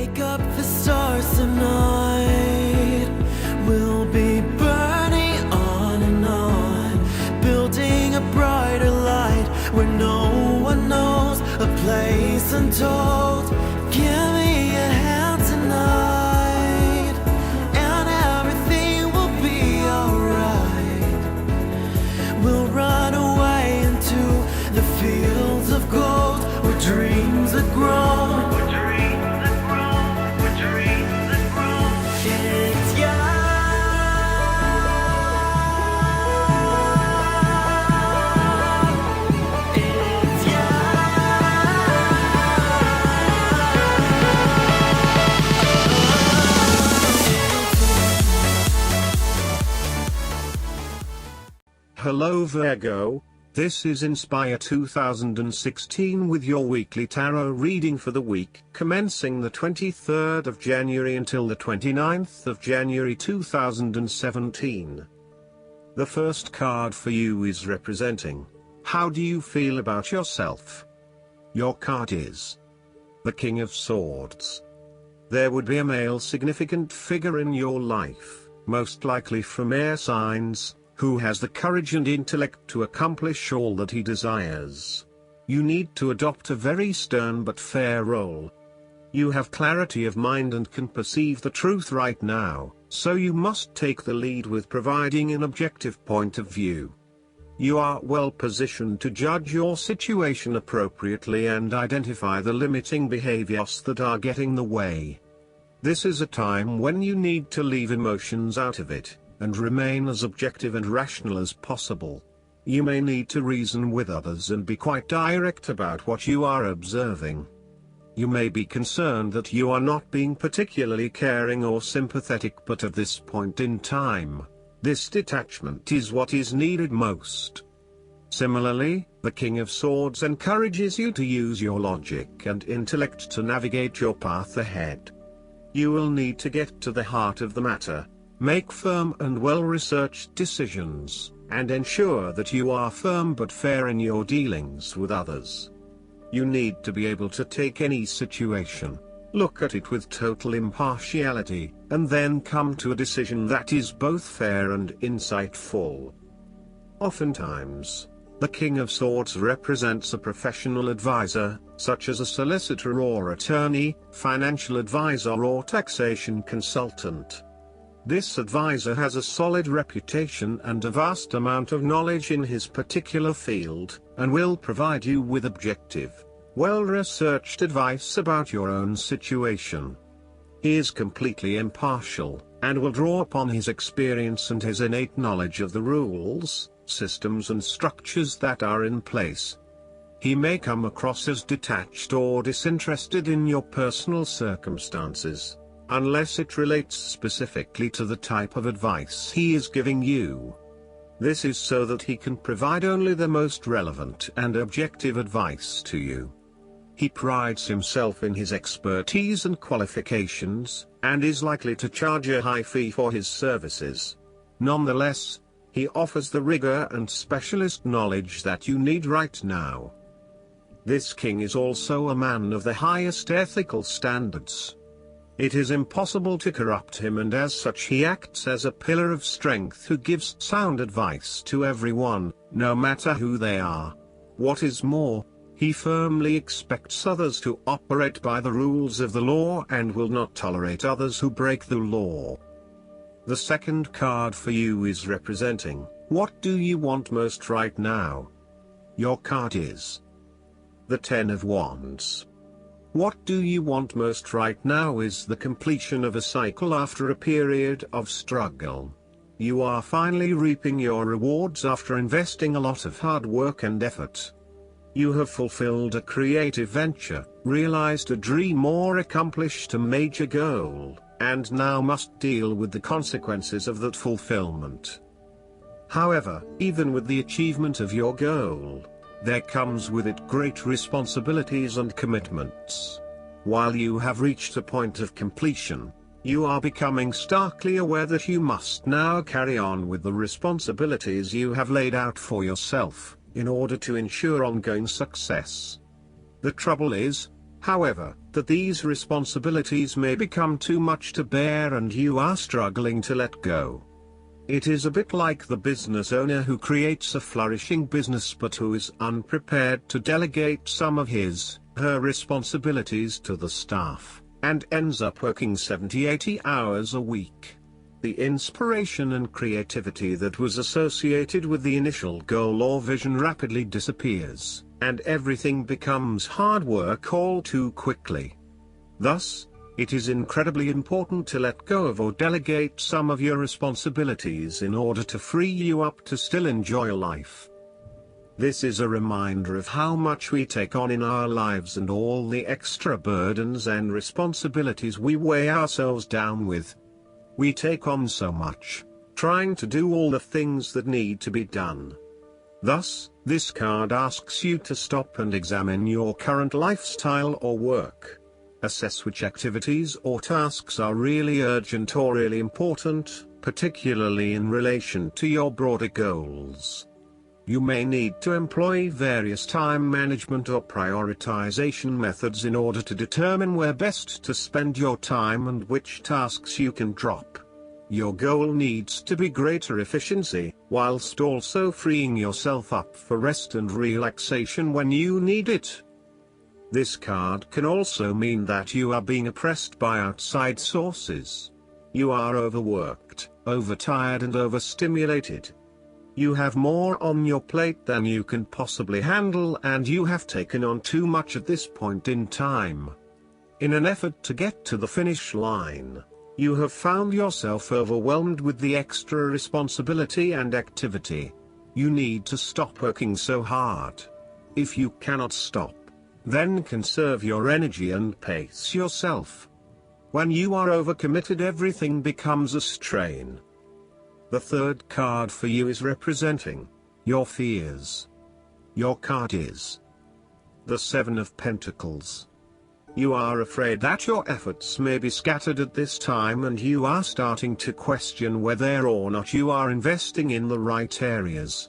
wake up the stars tonight. We'll be burning on and on, building a brighter light where no one knows, a place untold. Give me a hand tonight, and everything will be alright. We'll run away into the fields of gold, where dreams are grown. It's young. It's Hello Virgo, this is Inspire 2016 with your weekly tarot reading for the week commencing the 23rd of January until the 29th of January 2017. The first card for you is representing, how do you feel about yourself? Your card is the King of Swords. There would be a male significant figure in your life, most likely from air signs, who has the courage and intellect to accomplish all that he desires. You need to adopt a very stern but fair role. You have clarity of mind and can perceive the truth right now, so you must take the lead with providing an objective point of view. You are well positioned to judge your situation appropriately and identify the limiting behaviors that are getting in the way. This is a time when you need to leave emotions out of it, and remain as objective and rational as possible. You may need to reason with others and be quite direct about what you are observing. You may be concerned that you are not being particularly caring or sympathetic, but at this point in time, this detachment is what is needed most. Similarly, the King of Swords encourages you to use your logic and intellect to navigate your path ahead. You will need to get to the heart of the matter, make firm and well-researched decisions, and ensure that you are firm but fair in your dealings with others. You need to be able to take any situation, look at it with total impartiality, and then come to a decision that is both fair and insightful. Oftentimes, the King of Swords represents a professional advisor, such as a solicitor or attorney, financial advisor or taxation consultant. This advisor has a solid reputation and a vast amount of knowledge in his particular field, and will provide you with objective, well-researched advice about your own situation. He is completely impartial, and will draw upon his experience and his innate knowledge of the rules, systems and structures that are in place. He may come across as detached or disinterested in your personal circumstances, unless it relates specifically to the type of advice he is giving you. This is so that he can provide only the most relevant and objective advice to you. He prides himself in his expertise and qualifications, and is likely to charge a high fee for his services. Nonetheless, he offers the rigor and specialist knowledge that you need right now. This king is also a man of the highest ethical standards. It is impossible to corrupt him, and as such he acts as a pillar of strength who gives sound advice to everyone, no matter who they are. What is more, he firmly expects others to operate by the rules of the law and will not tolerate others who break the law. The second card for you is representing, what do you want most right now? Your card is the Ten of Wands. What do you want most right now is the completion of a cycle after a period of struggle. You are finally reaping your rewards after investing a lot of hard work and effort. You have fulfilled a creative venture, realized a dream or accomplished a major goal, and now must deal with the consequences of that fulfillment. However, even with the achievement of your goal, there comes with it great responsibilities and commitments. While you have reached a point of completion, you are becoming starkly aware that you must now carry on with the responsibilities you have laid out for yourself, in order to ensure ongoing success. The trouble is, However, that these responsibilities may become too much to bear and you are struggling to let go. It is a bit like the business owner who creates a flourishing business but who is unprepared to delegate some of her responsibilities to the staff, and ends up working 70-80 hours a week. The inspiration and creativity that was associated with the initial goal or vision rapidly disappears, and everything becomes hard work all too quickly. Thus, it is incredibly important to let go of or delegate some of your responsibilities in order to free you up to still enjoy life. This is a reminder of how much we take on in our lives and all the extra burdens and responsibilities we weigh ourselves down with. We take on so much, trying to do all the things that need to be done. Thus, this card asks you to stop and examine your current lifestyle or work. Assess which activities or tasks are really urgent or really important, particularly in relation to your broader goals. You may need to employ various time management or prioritization methods in order to determine where best to spend your time and which tasks you can drop. Your goal needs to be greater efficiency, whilst also freeing yourself up for rest and relaxation when you need it. This card can also mean that you are being oppressed by outside sources. You are overworked, overtired and overstimulated. You have more on your plate than you can possibly handle and you have taken on too much at this point in time. In an effort to get to the finish line, you have found yourself overwhelmed with the extra responsibility and activity. You need to stop working so hard. If you cannot stop, then conserve your energy and pace yourself. When you are overcommitted, everything becomes a strain. The third card for you is representing your fears. Your card is the Seven of Pentacles. You are afraid that your efforts may be scattered at this time and you are starting to question whether or not you are investing in the right areas.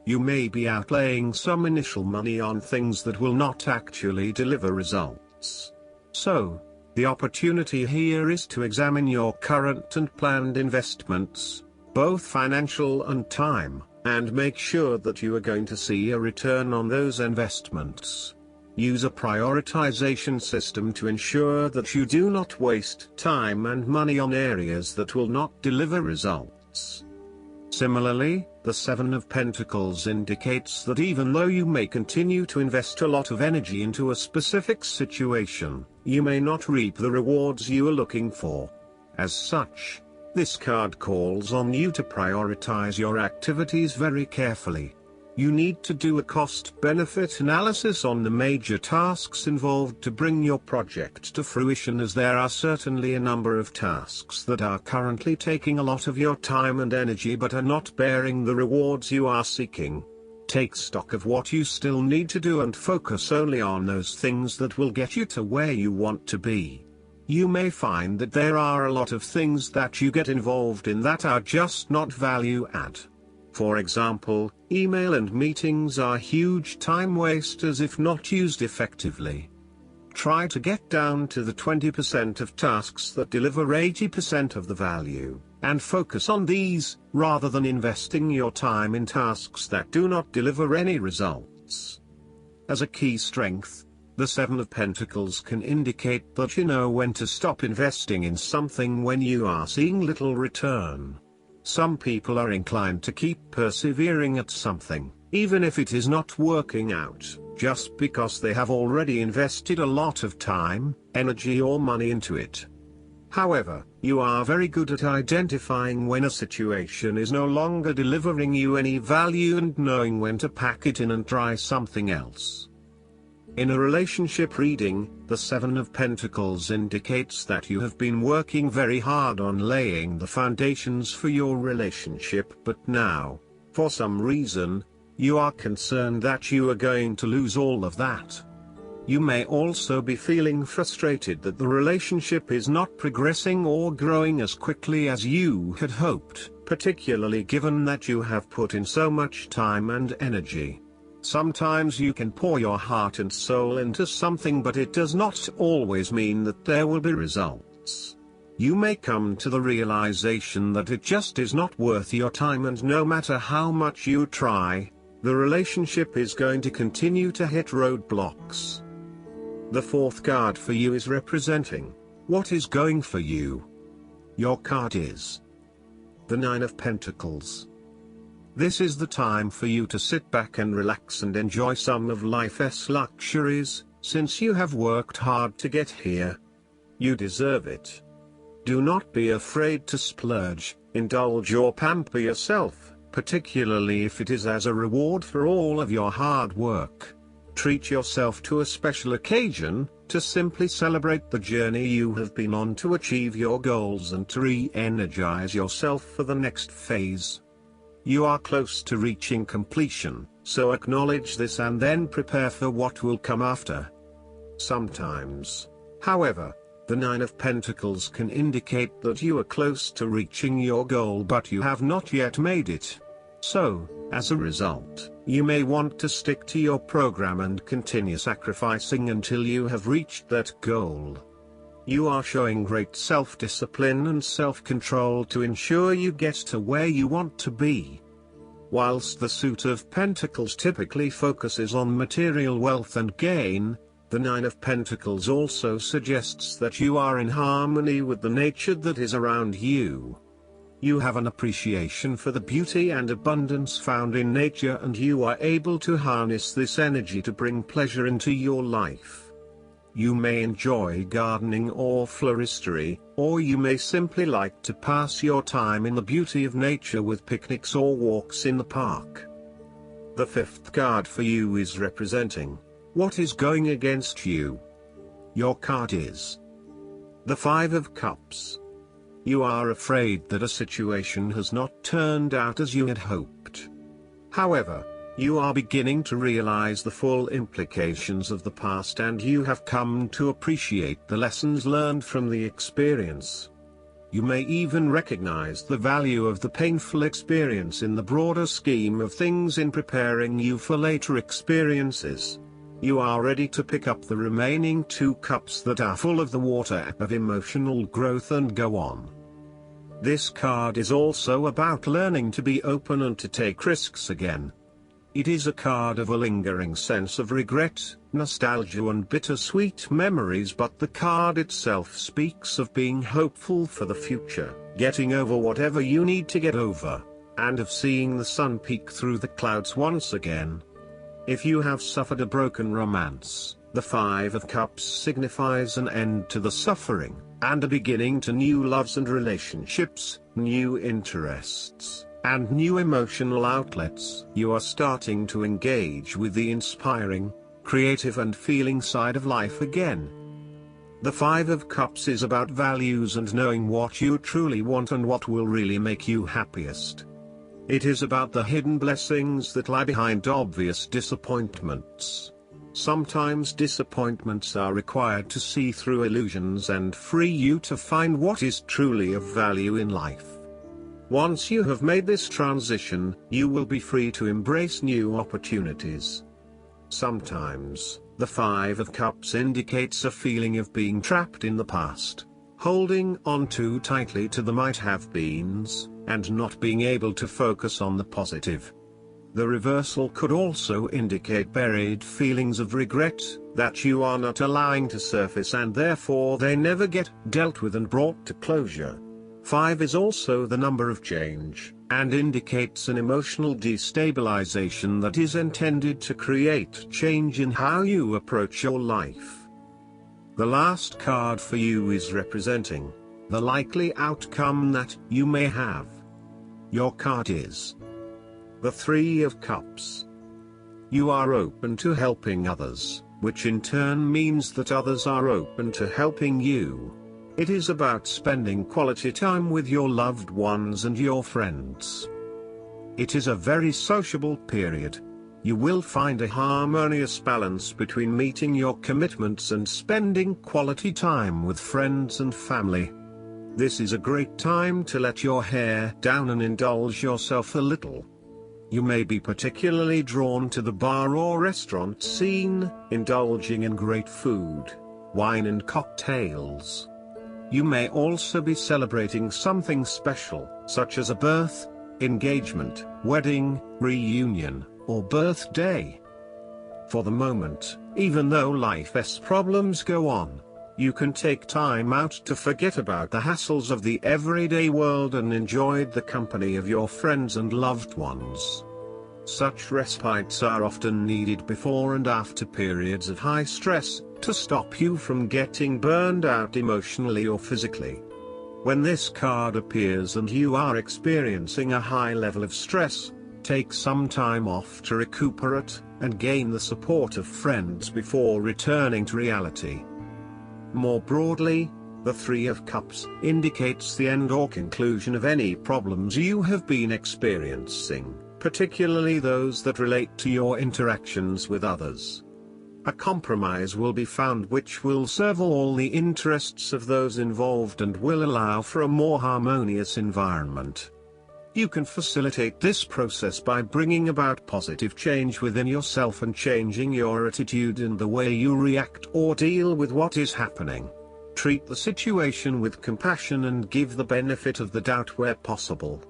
You may be outlaying some initial money on things that will not actually deliver results. So, the opportunity here is to examine your current and planned investments, both financial and time, and make sure that you are going to see a return on those investments. Use a prioritization system to ensure that you do not waste time and money on areas that will not deliver results. Similarly, the Seven of Pentacles indicates that even though you may continue to invest a lot of energy into a specific situation, you may not reap the rewards you are looking for. As such, this card calls on you to prioritize your activities very carefully. You need to do a cost-benefit analysis on the major tasks involved to bring your project to fruition, as there are certainly a number of tasks that are currently taking a lot of your time and energy but are not bearing the rewards you are seeking. Take stock of what you still need to do and focus only on those things that will get you to where you want to be. You may find that there are a lot of things that you get involved in that are just not value add. For example, email and meetings are huge time wasters if not used effectively. Try to get down to the 20% of tasks that deliver 80% of the value, and focus on these, rather than investing your time in tasks that do not deliver any results. As a key strength, the Seven of Pentacles can indicate that you know when to stop investing in something when you are seeing little return. Some people are inclined to keep persevering at something, even if it is not working out, just because they have already invested a lot of time, energy or money into it. However, you are very good at identifying when a situation is no longer delivering you any value and knowing when to pack it in and try something else. In a relationship reading, the Seven of Pentacles indicates that you have been working very hard on laying the foundations for your relationship, but now, for some reason, you are concerned that you are going to lose all of that. You may also be feeling frustrated that the relationship is not progressing or growing as quickly as you had hoped, particularly given that you have put in so much time and energy. Sometimes you can pour your heart and soul into something, but it does not always mean that there will be results. You may come to the realization that it just is not worth your time, and no matter how much you try, the relationship is going to continue to hit roadblocks. The fourth card for you is representing what is going for you. Your card is the Nine of Pentacles. This is the time for you to sit back and relax and enjoy some of life's luxuries, since you have worked hard to get here. You deserve it. Do not be afraid to splurge, indulge or pamper yourself, particularly if it is as a reward for all of your hard work. Treat yourself to a special occasion, to simply celebrate the journey you have been on to achieve your goals and to re-energize yourself for the next phase. You are close to reaching completion, so acknowledge this and then prepare for what will come after. Sometimes, however, the Nine of Pentacles can indicate that you are close to reaching your goal but you have not yet made it. So, as a result, you may want to stick to your program and continue sacrificing until you have reached that goal. You are showing great self-discipline and self-control to ensure you get to where you want to be. Whilst the Suit of Pentacles typically focuses on material wealth and gain, the Nine of Pentacles also suggests that you are in harmony with the nature that is around you. You have an appreciation for the beauty and abundance found in nature, and you are able to harness this energy to bring pleasure into your life. You may enjoy gardening or floristery, or you may simply like to pass your time in the beauty of nature with picnics or walks in the park. The fifth card for you is representing what is going against you. Your card is the Five of Cups. You are afraid that a situation has not turned out as you had hoped. However, you are beginning to realize the full implications of the past, and you have come to appreciate the lessons learned from the experience. You may even recognize the value of the painful experience in the broader scheme of things in preparing you for later experiences. You are ready to pick up the remaining two cups that are full of the water of emotional growth and go on. This card is also about learning to be open and to take risks again. It is a card of a lingering sense of regret, nostalgia and bittersweet memories, but the card itself speaks of being hopeful for the future, getting over whatever you need to get over, and of seeing the sun peek through the clouds once again. If you have suffered a broken romance, the Five of Cups signifies an end to the suffering, and a beginning to new loves and relationships, new interests, and new emotional outlets. You are starting to engage with the inspiring, creative and feeling side of life again. The Five of Cups is about values and knowing what you truly want and what will really make you happiest. It is about the hidden blessings that lie behind obvious disappointments. Sometimes disappointments are required to see through illusions and free you to find what is truly of value in life. Once you have made this transition, you will be free to embrace new opportunities. Sometimes, the Five of Cups indicates a feeling of being trapped in the past, holding on too tightly to the might-have-beens, and not being able to focus on the positive. The reversal could also indicate buried feelings of regret, that you are not allowing to surface and therefore they never get dealt with and brought to closure. 5 is also the number of change, and indicates an emotional destabilization that is intended to create change in how you approach your life. The last card for you is representing the likely outcome that you may have. Your card is the Three of Cups. You are open to helping others, which in turn means that others are open to helping you. It is about spending quality time with your loved ones and your friends. It is a very sociable period. You will find a harmonious balance between meeting your commitments and spending quality time with friends and family. This is a great time to let your hair down and indulge yourself a little. You may be particularly drawn to the bar or restaurant scene, indulging in great food, wine and cocktails. You may also be celebrating something special, such as a birth, engagement, wedding, reunion, or birthday. For the moment, even though life's problems go on, you can take time out to forget about the hassles of the everyday world and enjoy the company of your friends and loved ones. Such respites are often needed before and after periods of high stress, to stop you from getting burned out emotionally or physically. When this card appears and you are experiencing a high level of stress, take some time off to recuperate, and gain the support of friends before returning to reality. More broadly, the Three of Cups indicates the end or conclusion of any problems you have been experiencing, particularly those that relate to your interactions with others. A compromise will be found which will serve all the interests of those involved and will allow for a more harmonious environment. You can facilitate this process by bringing about positive change within yourself and changing your attitude and the way you react or deal with what is happening. Treat the situation with compassion and give the benefit of the doubt where possible.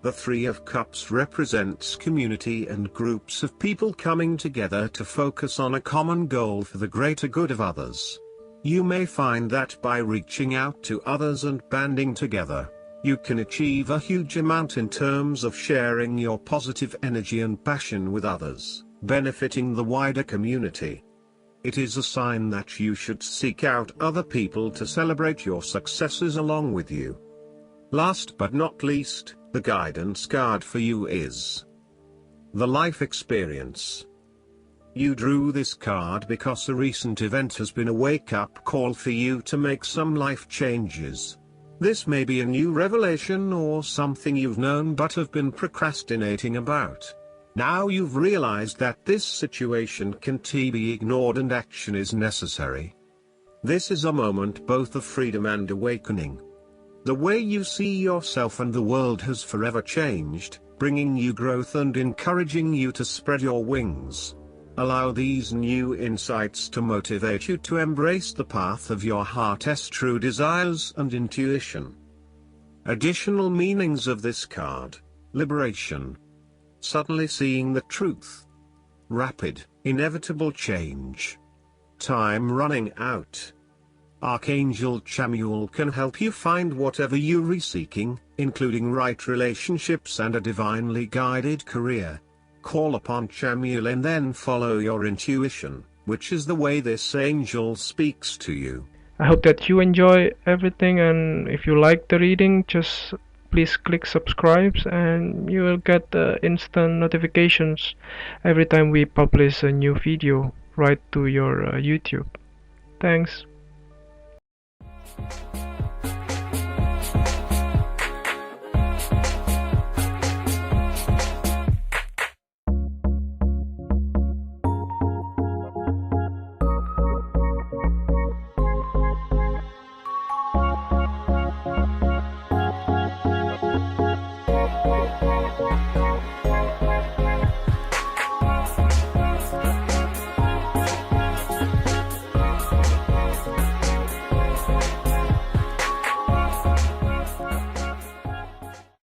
The Three of Cups represents community and groups of people coming together to focus on a common goal for the greater good of others. You may find that by reaching out to others and banding together, you can achieve a huge amount in terms of sharing your positive energy and passion with others, benefiting the wider community. It is a sign that you should seek out other people to celebrate your successes along with you. Last but not least, the guidance card for you is the Life Experience. You drew this card because a recent event has been a wake-up call for you to make some life changes. This may be a new revelation or something you've known but have been procrastinating about. Now you've realized that this situation can't be ignored and action is necessary. This is a moment both of freedom and awakening. The way you see yourself and the world has forever changed, bringing you growth and encouraging you to spread your wings. Allow these new insights to motivate you to embrace the path of your heart's true desires and intuition. Additional meanings of this card: liberation, suddenly seeing the truth, rapid, inevitable change, time running out. Archangel Chamuel can help you find whatever you're seeking, including right relationships and a divinely guided career. Call upon Chamuel and then follow your intuition, which is the way this angel speaks to you. I hope that you enjoy everything, and if you like the reading, just please click subscribe and you will get instant notifications every time we publish a new video right to your YouTube. Thanks.